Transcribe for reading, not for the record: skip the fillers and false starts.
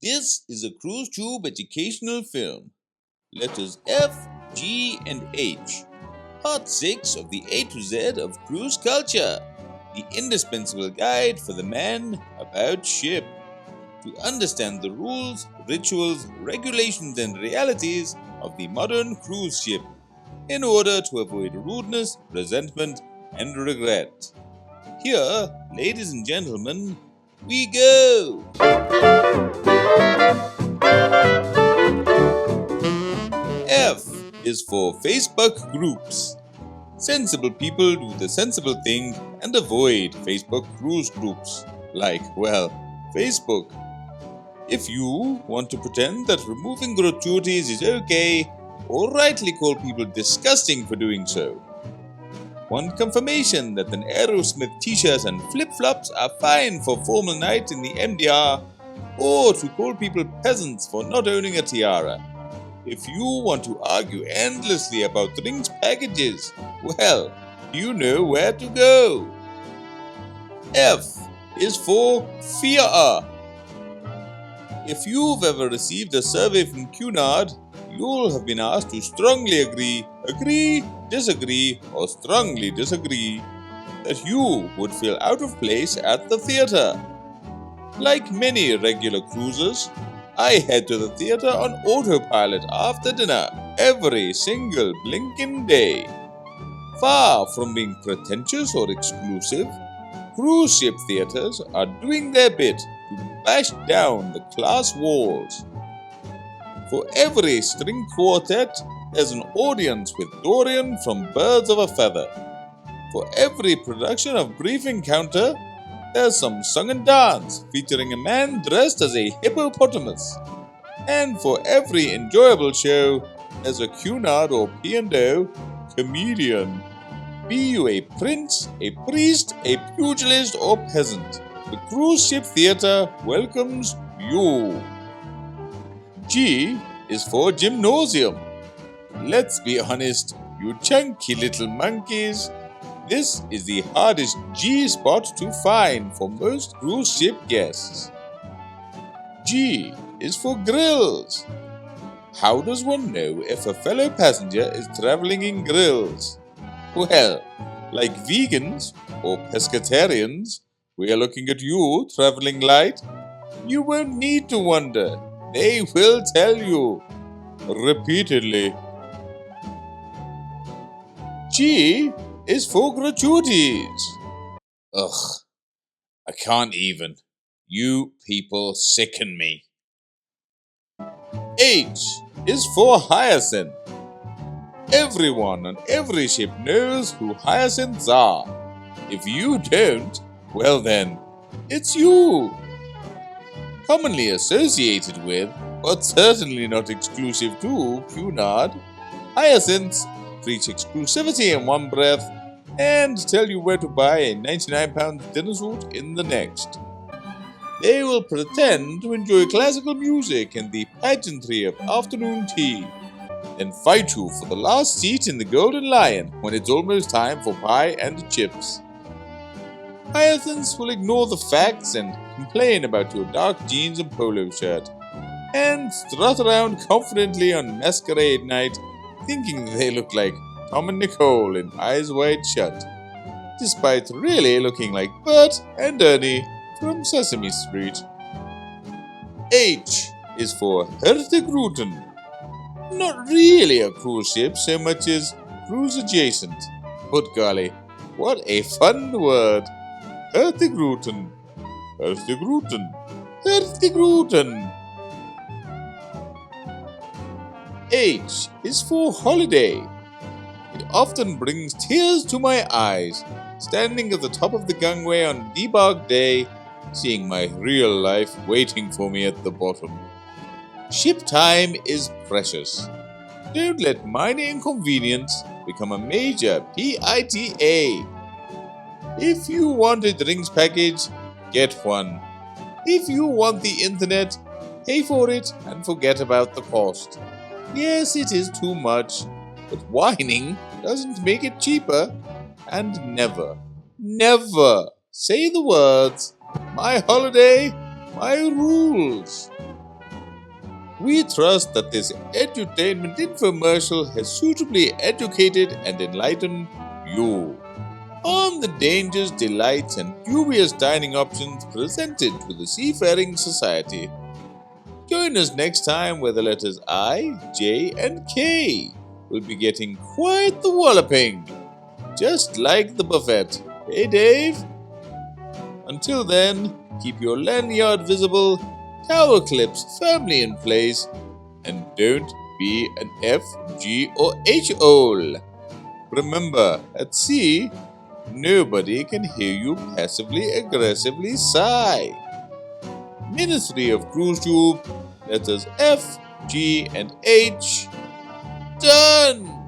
This is a Cruisetube educational film. Letters F, G, and H. Part 6 of the A to Z of cruise culture. The indispensable guide for the man about ship. To understand the rules, rituals, regulations, and realities of the modern cruise ship, in order to avoid rudeness, resentment, and regret. Here, ladies and gentlemen, we go! F is for Facebook groups. Sensible people do the sensible thing and avoid Facebook cruise groups, like, well, Facebook. If you want to pretend that removing gratuities is okay, or rightly call people disgusting for doing so. Want confirmation that an Aerosmith t-shirt and flip-flops are fine for formal night in the MDR, or to call people peasants for not owning a tiara. If you want to argue endlessly about drinks packages, well, you know where to go. F is for fear. If you've ever received a survey from Cunard, you'll have been asked to strongly agree, disagree, or strongly disagree that you would feel out of place at the theatre. Like many regular cruisers, I head to the theatre on autopilot after dinner every single blinking day. Far from being pretentious or exclusive, cruise ship theatres are doing their bit to bash down the class walls. For every string quartet, there's an audience with Dorian from Birds of a Feather. For every production of Brief Encounter, there's some song and dance featuring a man dressed as a hippopotamus. And for every enjoyable show, there's a Cunard or P&O comedian. Be you a prince, a priest, a pugilist, or peasant, the cruise ship theatre welcomes you. G is for gymnasium. Let's be honest, you chunky little monkeys. This is the hardest G spot to find for most cruise ship guests. G is for grills. How does one know if a fellow passenger is traveling in grills? Well, like vegans or pescatarians, we are looking at you, traveling light. You won't need to wonder. They will tell you repeatedly. G is for gratuities. Ugh, I can't even. You people sicken me. H is for hyacinth. Everyone on every ship knows who hyacinths are. If you don't, well then, it's you. Commonly associated with, but certainly not exclusive to, Cunard, hyacinths preach exclusivity in one breath and tell you where to buy a £99 dinner suit in the next. They will pretend to enjoy classical music and the pageantry of afternoon tea, then fight you for the last seat in the Golden Lion when it's almost time for pie and chips. Hyacinths will ignore the facts and complain about your dark jeans and polo shirt, and strut around confidently on masquerade night, thinking they look like Tom and Nicole in Eyes Wide Shut, despite really looking like Bert and Ernie from Sesame Street. H is for Hertegruten. Not really a cruise ship so much as cruise adjacent. But golly, what a fun word! Hertegruten, Hertegruten, Hertegruten. H is for holiday. It often brings tears to my eyes, standing at the top of the gangway on debark day, seeing my real life waiting for me at the bottom. Ship time is precious. Don't let minor inconvenience become a major PITA. If you want a drinks package, get one. If you want the internet, pay for it and forget about the cost. Yes, it is too much, but whining doesn't make it cheaper. And never, say the words, "My holiday, my rules." We trust that this edutainment infomercial has suitably educated and enlightened you on the dangers, delights, and dubious dining options presented to the seafaring society. Join us next time where the letters I, J, and K will be getting quite the walloping, just like the buffet. Hey, Dave? Until then, keep your lanyard visible, tower clips firmly in place, and don't be an F, G, or H hole. Remember, at sea, nobody can hear you passively aggressively sigh. Ministry of Cruisetube, letters F, G, and H. Done!